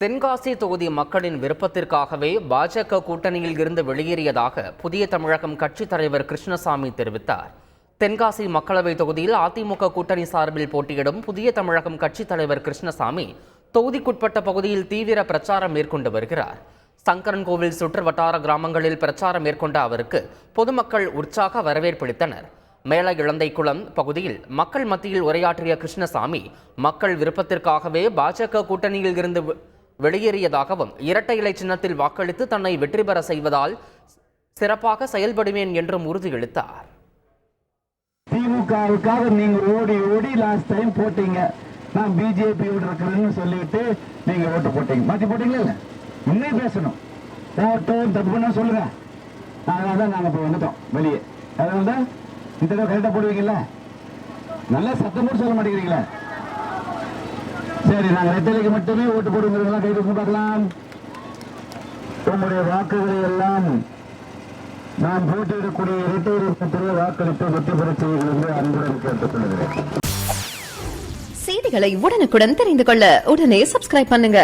தென்காசி தொகுதி மக்களின் விருப்பத்திற்காகவே பாஜக கூட்டணியில் இருந்து வெளியேறியதாக புதிய தமிழகம் கட்சித் தலைவர் கிருஷ்ணசாமி தெரிவித்தார். தென்காசி மக்களவை தொகுதியில் அதிமுக கூட்டணி சார்பில் போட்டியிடும் புதிய தமிழகம் கட்சித் தலைவர் கிருஷ்ணசாமி தொகுதிக்குட்பட்ட பகுதியில் தீவிர பிரச்சாரம் மேற்கொண்டு வருகிறார். சங்கரன்கோவில் சுற்று வட்டார கிராமங்களில் பிரச்சாரம் மேற்கொண்ட அவருக்கு பொதுமக்கள் உற்சாக வரவேற்பளித்தனர். மேல இளந்தைக்குளம் பகுதியில் மக்கள் மத்தியில் உரையாற்றிய கிருஷ்ணசாமி மக்கள் விருப்பத்திற்காகவே பாஜக கூட்டணியில் இருந்து வெளியேறியதாகவும் இரட்டை இலை சின்னத்தில் வாக்களித்து தன்னை வெற்றி பெற செய்வதால் சிறப்பாக செயல்படுவேன் என்றும் உறுதியளித்தார். திமுகவுக்காக நீங்க ஓடி ஓடி லாஸ்ட் டைம் போட்டீங்க, நான் பிஜேபியோட இருக்கிறேன்னு சொல்லிட்டு நீங்க ஓட்டு போட்டீங்க, மாற்றி போட்டீங்களா? இல்ல, உண்மையை பேசணும். ஓட்டம் தப்பு பண்ண சொல்லுங்க. அதனால தான் நாங்கள் இப்போ வந்துட்டோம் வெளியே. அதனால தான் இந்த தடவை கரெக்டாக போடுவீங்கல்ல, நல்லா சத்தம் போட்டு சொல்ல மாட்டேங்கிறீங்களா? சரி, நாங்கள் ரெட்டலைக்கு மட்டுமே ஓட்டு போடுங்கிறதெல்லாம் கை தூக்கி பார்க்கலாம். உங்களுடைய வாக்குகளை எல்லாம் நான் போட்டியிடக்கூடிய இரட்டை வாக்களித்து வெற்றி பெற செய்யுங்கள் என்று அன்புடன் கேட்டுக்கொள்கிறேன். செய்திகளை உடனுக்குடன் தெரிந்து கொள்ள உடனே சப்ஸ்கிரைப் பண்ணுங்க.